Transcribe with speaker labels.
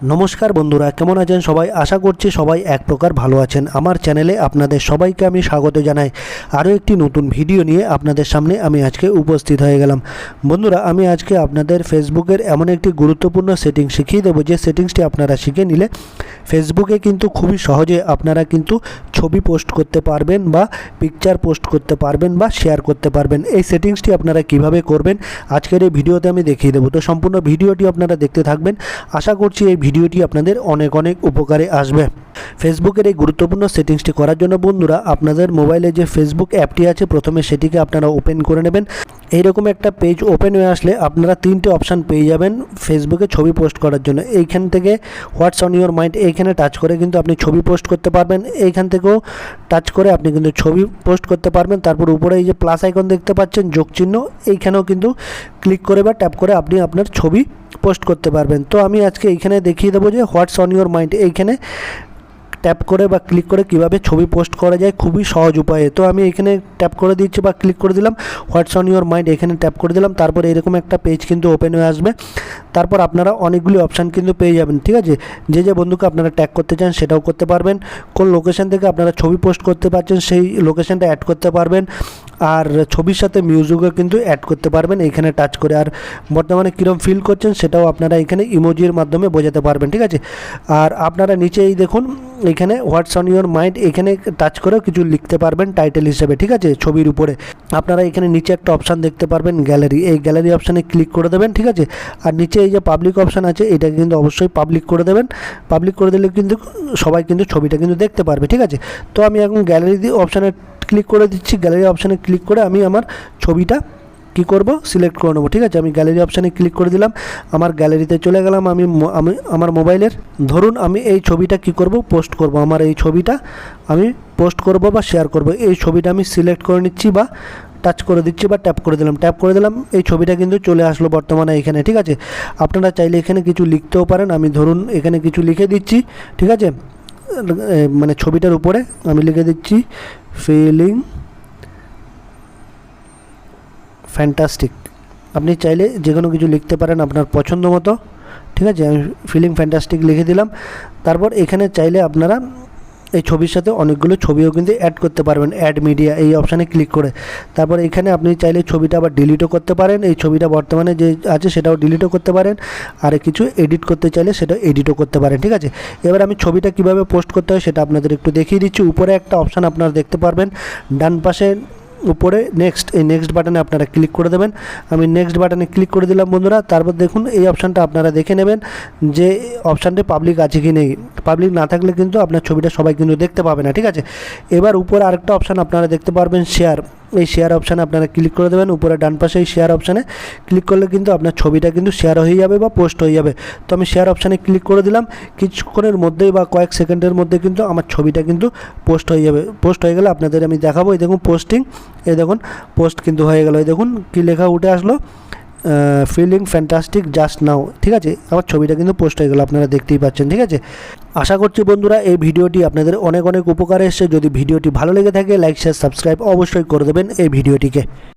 Speaker 1: নমস্কার বন্ধুরা, কেমন আছেন সবাই? আশা করছি সবাই এক প্রকার ভালো আছেন। আমার চ্যানেলে আপনাদের সবাইকে আমি স্বাগত জানাই। আরও একটি নতুন ভিডিও নিয়ে আপনাদের সামনে আমি আজকে উপস্থিত হয়ে গেলাম। বন্ধুরা, আমি আজকে আপনাদের ফেসবুকের এমন একটি গুরুত্বপূর্ণ সেটিংস শিখিয়ে দেবো, যে সেটিংসটি আপনারা শিখে নিলে ফেসবুকে কিন্তু খুবই সহজে আপনারা কিন্তু ছবি পোস্ট করতে পারবেন বা পিকচার পোস্ট করতে পারবেন বা শেয়ার করতে পারবেন। এই সেটিংসটি আপনারা কিভাবে করবেন আজকের এই ভিডিওতে আমি দেখিয়ে দেবো। তো সম্পূর্ণ ভিডিওটি আপনারা দেখতে থাকবেন। আশা করছি এই ভিডিওটি আপনাদের অনেক উপকারে আসবে। ফেসবুকের এই গুরুত্বপূর্ণ সেটিংসটি করার জন্য বন্ধুরা, আপনাদের মোবাইলে যে ফেসবুক অ্যাপটি আছে প্রথমে সেটিকে আপনারা ওপেন করে নেবেন। এইরকম একটা পেজ ওপেন হয়ে আসলে আপনারা তিনটে অপশান পেয়ে যাবেন ফেসবুকে ছবি পোস্ট করার জন্য। এইখান থেকে হোয়াটস অন ইউর মাইন্ড এইখানে টাচ করে কিন্তু আপনি ছবি পোস্ট করতে পারবেন। এইখান থেকেও টাচ করে আপনি কিন্তু ছবি পোস্ট করতে পারবেন। তারপর উপরে এই যে প্লাস আইকন দেখতে পাচ্ছেন, যোগ চিহ্ন, এইখানেও কিন্তু ক্লিক করে বা ট্যাপ করে আপনি আপনার ছবি পোস্ট করতে পারবেন। তো আমি আজকে এইখানে দেখিয়ে দেবো যে হোয়াটস অন ইউর মাইন্ড এইখানে ট্যাপ করে বা ক্লিক করে কিভাবে ছবি পোস্ট করা যায় খুবই সহজ উপায়ে। তো আমি এখানে ট্যাপ করে দিচ্ছি বা ক্লিক করে দিলাম, হোয়াটস অন ইউর মাইন্ড এখানে ট্যাপ করে দিলাম। তারপর এরকম একটা পেজ কিন্তু ওপেন হয়ে আসবে। তারপর আপনারা অনেকগুলি অপশান কিন্তু পেয়ে যাবেন, ঠিক আছে। যে বন্ধুকে আপনারা ট্যাগ করতে চান সেটাও করতে পারবেন। কোন লোকেশন থেকে আপনারা ছবি পোস্ট করতে পারছেন সেই লোকেশনটা অ্যাড করতে পারবেন। আর ছবির সাথে মিউজিকও কিন্তু অ্যাড করতে পারবেন এইখানে টাচ করে। আর বর্তমানে কীরকম ফিল করছেন সেটাও আপনারা এখানে ইমোজির মাধ্যমে বোঝাতে পারবেন, ঠিক আছে। আর আপনারা নিচেই দেখুন এখানে হোয়াটস অন ইউর মাইন্ড এখানে টাচ করেও কিছু লিখতে পারবেন টাইটেল হিসেবে, ঠিক আছে। ছবির উপরে আপনারা এখানে নিচে একটা অপশান দেখতে পারবেন গ্যালারি, এই গ্যালারি অপশানে ক্লিক করে দেবেন, ঠিক আছে। আর নিচে এই যে পাবলিক অপশান আছে এটাকে কিন্তু অবশ্যই পাবলিক করে দেবেন। পাবলিক করে দিলে কিন্তু সবাই কিন্তু ছবিটা কিন্তু দেখতে পারবে, ঠিক আছে। তো আমি এখন গ্যালারি অপশানে ক্লিক করে দিচ্ছি। গ্যালারি অপশানে ক্লিক করে আমি আমার ছবিটা কি করব সিলেক্ট করে নেবো, ঠিক আছে। আমি গ্যালারি অপশানে ক্লিক করে দিলাম, আমার গ্যালারিতে চলে গেলাম। আমি আমার মোবাইলের ধরুন আমি এই ছবিটা কি করব পোস্ট করব, আমার এই ছবিটা আমি পোস্ট করব বা শেয়ার করব। এই ছবিটা আমি সিলেক্ট করে নিচ্ছি বা টাচ করে দিচ্ছি বা ট্যাপ করে দিলাম। এই ছবিটা কিন্তু চলে আসলো বর্তমানে এখানে, ঠিক আছে। আপনারা চাইলে এখানে কিছু লিখতেও পারেন। আমি ধরুন এখানে কিছু লিখে দিচ্ছি, ঠিক আছে। মানে ছবিটার উপরে আমি লিখে দিচ্ছি ফিলিং ফ্যান্টাস্টিক। আপনি চাইলে যে কোনো কিছু লিখতে পারেন আপনার পছন্দ মতো, ঠিক আছে। আমি ফিলিং ফ্যান্টাস্টিক লিখে দিলাম। তারপর এখানে চাইলে আপনারা এই ছবির সাথে অনেকগুলো ছবিও কিন্তু অ্যাড করতে পারবেন, অ্যাড মিডিয়া এই অপশানে ক্লিক করে। তারপর এখানে আপনি চাইলে ছবিটা আবার ডিলিটও করতে পারেন। এই ছবিটা বর্তমানে যে আছে সেটাও ডিলিটও করতে পারেন। আর কিছু এডিট করতে চাইলে সেটা এডিটও করতে পারেন, ঠিক আছে। এবার আমি ছবিটা কিভাবে পোস্ট করতে হয় সেটা আপনাদের একটু দেখিয়ে দিচ্ছি। উপরে একটা অপশান আপনারা দেখতে পারবেন, ডান পাশে উপরে নেক্সট, এই নেক্সট বাটনে আপনারা ক্লিক করে দেবেন। আমি নেক্সট বাটনে ক্লিক করে দিলাম বন্ধুরা। তারপর দেখুন এই অপশানটা আপনারা দেখে নেবেন যে অপশানটি পাবলিক আছে কি নেই। পাবলিক না থাকলে কিন্তু আপনার ছবিটা সবাই কিন্তু দেখতে পাবে না, ঠিক আছে। এবার উপরে আরেকটা অপশান আপনারা দেখতে পারবেন শেয়ার, এই শেয়ার অপশানে আপনারা ক্লিক করে দেবেন। উপরে ডান পাশে এই শেয়ার অপশানে ক্লিক করলে কিন্তু আপনার ছবিটা কিন্তু শেয়ার হয়ে যাবে বা পোস্ট হয়ে যাবে। তো আমি শেয়ার অপশানে ক্লিক করে দিলাম। কিছুক্ষণের মধ্যেই বা কয়েক সেকেন্ডের মধ্যে কিন্তু আমার ছবিটা কিন্তু পোস্ট হয়ে যাবে। পোস্ট হয়ে গেলে আপনাদের আমি দেখাবো। এই দেখুন পোস্টিং, এই দেখুন পোস্ট কিন্তু হয়ে গেল। এই দেখুন কী লেখা উঠে আসলো, ফিলিং ফ্যান্টাস্টিক জাস্ট নাও, ঠিক আছে। আমার ছবিটা কিন্তু পোস্ট হয়ে গেল, আপনারা দেখতেই পাচ্ছেন, ঠিক আছে। আশা করছি বন্ধুরা এই ভিডিওটি আপনাদের অনেক উপকারে এসেছে। যদি ভিডিওটি ভালো লেগে থাকে লাইক শেয়ার সাবস্ক্রাইব অবশ্যই করে দেবেন এই ভিডিওটিকে।